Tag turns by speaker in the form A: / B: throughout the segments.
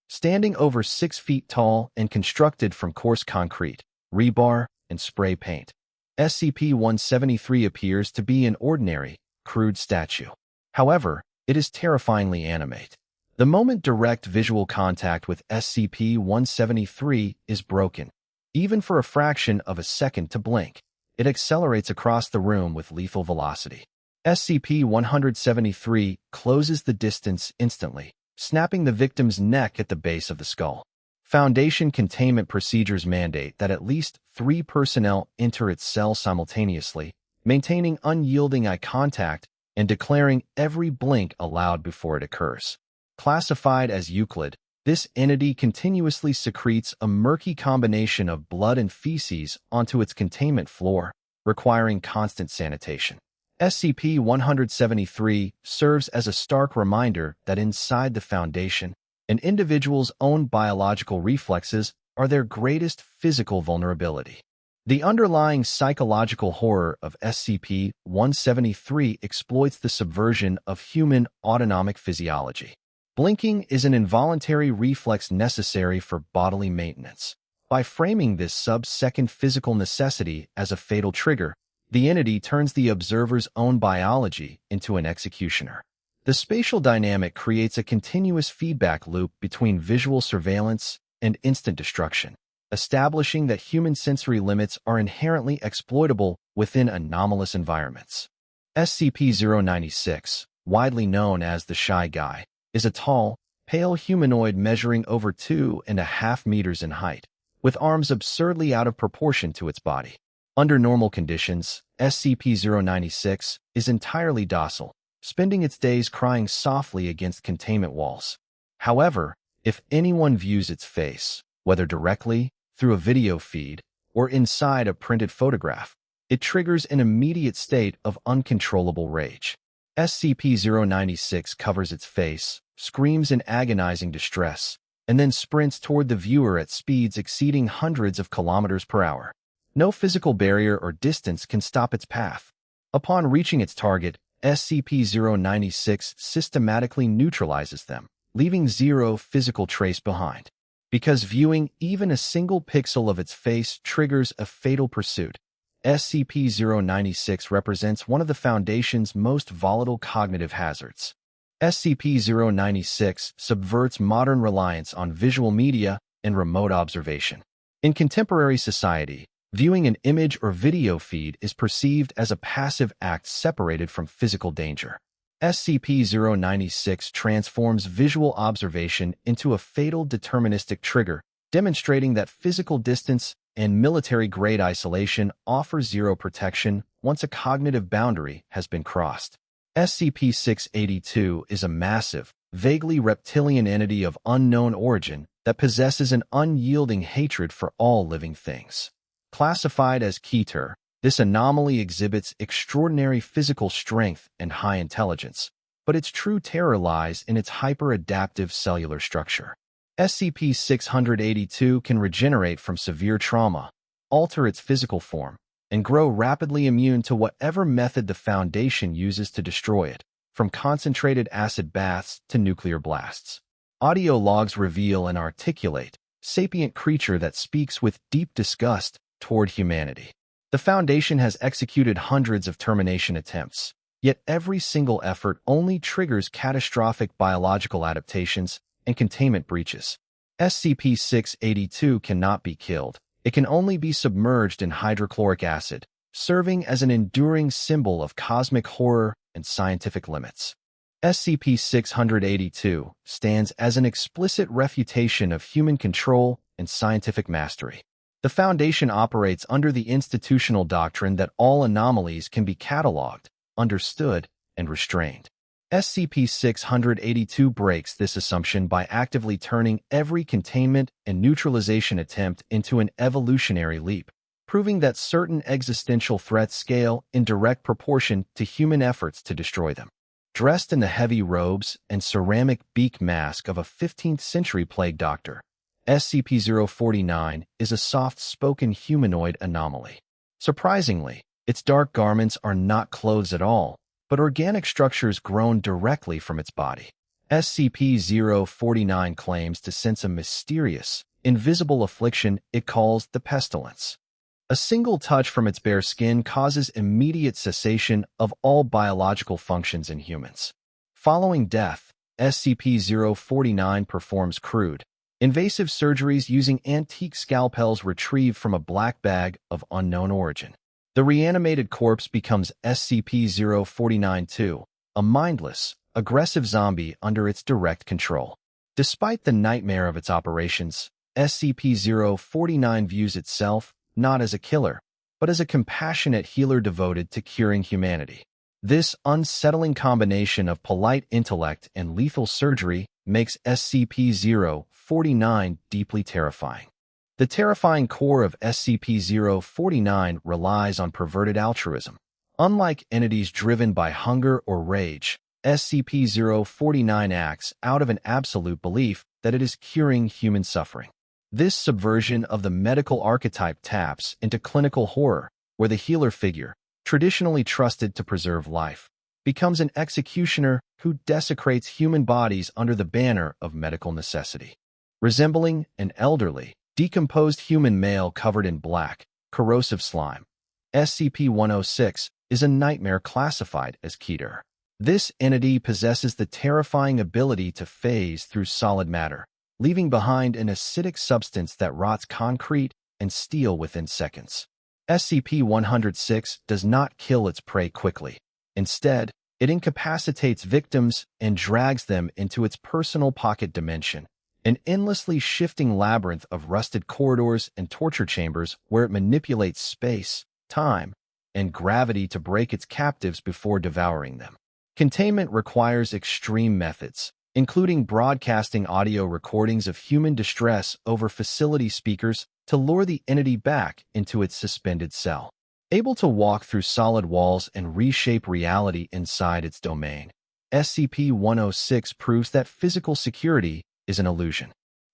A: standing over 6 feet tall and constructed from coarse concrete, rebar, and spray paint. SCP-173 appears to be an ordinary, crude statue. However, it is terrifyingly animate. The moment direct visual contact with SCP-173 is broken, even for a fraction of a second to blink, it accelerates across the room with lethal velocity. SCP-173 closes the distance instantly, snapping the victim's neck at the base of the skull. Foundation containment procedures mandate that at least 3 personnel enter its cell simultaneously, maintaining unyielding eye contact and declaring every blink aloud before it occurs. Classified as Euclid, this entity continuously secretes a murky combination of blood and feces onto its containment floor, requiring constant sanitation. SCP-173 serves as a stark reminder that inside the Foundation, an individual's own biological reflexes are their greatest physical vulnerability. The underlying psychological horror of SCP-173 exploits the subversion of human autonomic physiology. Blinking is an involuntary reflex necessary for bodily maintenance. By framing this sub-second physical necessity as a fatal trigger, the entity turns the observer's own biology into an executioner. The spatial dynamic creates a continuous feedback loop between visual surveillance and instant destruction, establishing that human sensory limits are inherently exploitable within anomalous environments. SCP-096, widely known as the Shy Guy, is a tall, pale humanoid measuring over 2.5 meters in height, with arms absurdly out of proportion to its body. Under normal conditions, SCP-096 is entirely docile, spending its days crying softly against containment walls. However, if anyone views its face, whether directly, through a video feed, or inside a printed photograph, it triggers an immediate state of uncontrollable rage. SCP-096 covers its face, screams in agonizing distress, and then sprints toward the viewer at speeds exceeding hundreds of kilometers per hour. No physical barrier or distance can stop its path. Upon reaching its target, SCP-096 systematically neutralizes them, leaving zero physical trace behind. Because viewing even a single pixel of its face triggers a fatal pursuit, SCP-096 represents one of the Foundation's most volatile cognitive hazards. SCP-096 subverts modern reliance on visual media and remote observation. In contemporary society, viewing an image or video feed is perceived as a passive act separated from physical danger. SCP-096 transforms visual observation into a fatal deterministic trigger, demonstrating that physical distance and military-grade isolation offer zero protection once a cognitive boundary has been crossed. SCP-682 is a massive, vaguely reptilian entity of unknown origin that possesses an unyielding hatred for all living things. Classified as Keter, this anomaly exhibits extraordinary physical strength and high intelligence, but its true terror lies in its hyper-adaptive cellular structure. SCP-682 can regenerate from severe trauma, alter its physical form, and grow rapidly immune to whatever method the Foundation uses to destroy it, from concentrated acid baths to nuclear blasts. Audio logs reveal an articulate, sapient creature that speaks with deep disgust toward humanity. The Foundation has executed hundreds of termination attempts, yet every single effort only triggers catastrophic biological adaptations and containment breaches. SCP-682 cannot be killed. It can only be submerged in hydrochloric acid, serving as an enduring symbol of cosmic horror and scientific limits. SCP-682 stands as an explicit refutation of human control and scientific mastery. The Foundation operates under the institutional doctrine that all anomalies can be cataloged, understood, and restrained. SCP-682 breaks this assumption by actively turning every containment and neutralization attempt into an evolutionary leap, proving that certain existential threats scale in direct proportion to human efforts to destroy them. Dressed in the heavy robes and ceramic beak mask of a 15th-century plague doctor, SCP-049 is a soft-spoken humanoid anomaly. Surprisingly, its dark garments are not clothes at all, but organic structures grown directly from its body. SCP-049 claims to sense a mysterious, invisible affliction it calls the pestilence. A single touch from its bare skin causes immediate cessation of all biological functions in humans. Following death, SCP-049 performs crude, invasive surgeries using antique scalpels retrieved from a black bag of unknown origin. The reanimated corpse becomes SCP-049-2, a mindless, aggressive zombie under its direct control. Despite the nightmare of its operations, SCP-049 views itself not as a killer, but as a compassionate healer devoted to curing humanity. This unsettling combination of polite intellect and lethal surgery makes SCP-049 deeply terrifying. The terrifying core of SCP-049 relies on perverted altruism. Unlike entities driven by hunger or rage, SCP-049 acts out of an absolute belief that it is curing human suffering. This subversion of the medical archetype taps into clinical horror, where the healer figure, traditionally trusted to preserve life, becomes an executioner who desecrates human bodies under the banner of medical necessity. Resembling an elderly, decomposed human male covered in black, corrosive slime, SCP-106 is a nightmare classified as Keter. This entity possesses the terrifying ability to phase through solid matter, leaving behind an acidic substance that rots concrete and steel within seconds. SCP-106 does not kill its prey quickly. Instead, it incapacitates victims and drags them into its personal pocket dimension, an endlessly shifting labyrinth of rusted corridors and torture chambers where it manipulates space, time, and gravity to break its captives before devouring them. Containment requires extreme methods, including broadcasting audio recordings of human distress over facility speakers to lure the entity back into its suspended cell. Able to walk through solid walls and reshape reality inside its domain, SCP-106 proves that physical security is an illusion.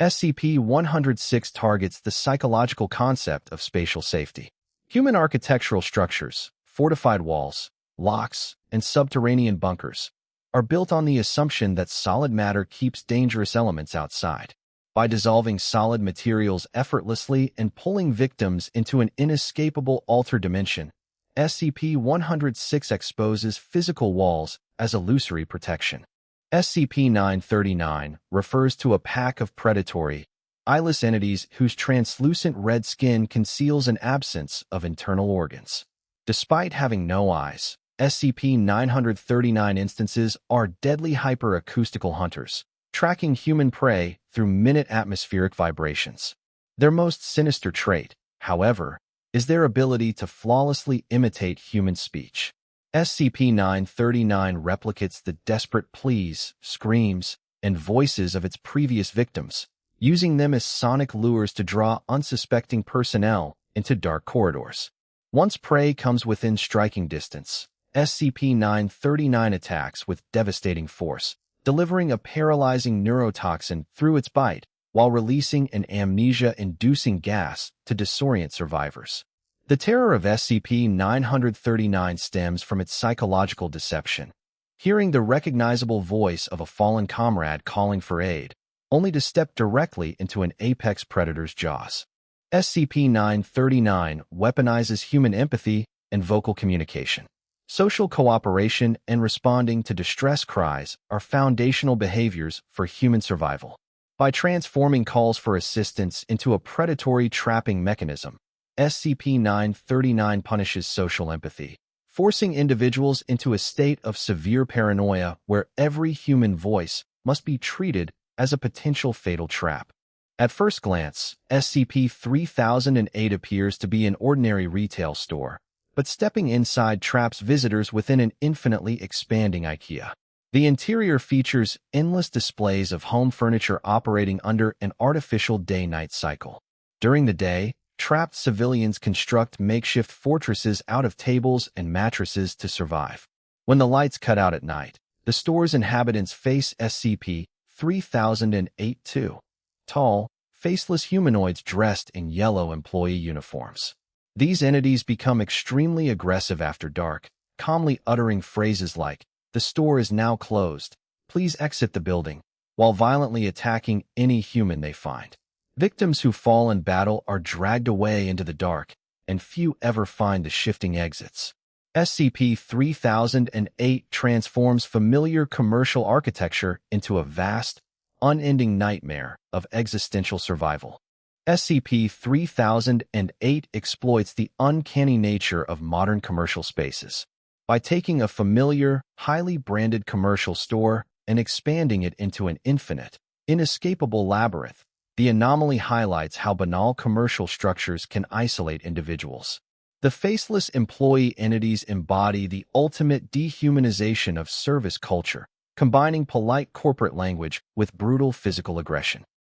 A: SCP-106 targets the psychological concept of spatial safety. Human architectural structures, fortified walls, locks, and subterranean bunkers are built on the assumption that solid matter keeps dangerous elements outside. By dissolving solid materials effortlessly and pulling victims into an inescapable altered dimension, SCP-106 exposes physical walls as illusory protection. SCP-939 refers to a pack of predatory, eyeless entities whose translucent red skin conceals an absence of internal organs. Despite having no eyes, SCP-939 instances are deadly hyperacoustical hunters, tracking human prey through minute atmospheric vibrations. Their most sinister trait, however, is their ability to flawlessly imitate human speech. SCP-939 replicates the desperate pleas, screams, and voices of its previous victims, using them as sonic lures to draw unsuspecting personnel into dark corridors. Once prey comes within striking distance, SCP-939 attacks with devastating force, delivering a paralyzing neurotoxin through its bite while releasing an amnesia-inducing gas to disorient survivors. The terror of SCP-939 stems from its psychological deception. Hearing the recognizable voice of a fallen comrade calling for aid, only to step directly into an apex predator's jaws. SCP-939 weaponizes human empathy and vocal communication. Social cooperation and responding to distress cries are foundational behaviors for human survival. By transforming calls for assistance into a predatory trapping mechanism, SCP-939 punishes social empathy, forcing individuals into a state of severe paranoia where every human voice must be treated as a potential fatal trap. At first glance, SCP-3008 appears to be an ordinary retail store, but stepping inside traps visitors within an infinitely expanding IKEA. The interior features endless displays of home furniture operating under an artificial day-night cycle. During the day, trapped civilians construct makeshift fortresses out of tables and mattresses to survive. When the lights cut out at night, the store's inhabitants face SCP-3008 too. Tall, faceless humanoids dressed in yellow employee uniforms. These entities become extremely aggressive after dark, calmly uttering phrases like, "The store is now closed," please exit the building, while violently attacking any human they find. Victims who fall in battle are dragged away into the dark, and few ever find the shifting exits. SCP-3008 transforms familiar commercial architecture into a vast, unending nightmare of existential survival. SCP-3008 exploits the uncanny nature of modern commercial spaces. By taking a familiar, highly branded commercial store and expanding it into an infinite, inescapable labyrinth, the anomaly highlights how banal commercial structures can isolate individuals. The faceless employee entities embody the ultimate dehumanization of service culture, combining polite corporate language with brutal physical aggression.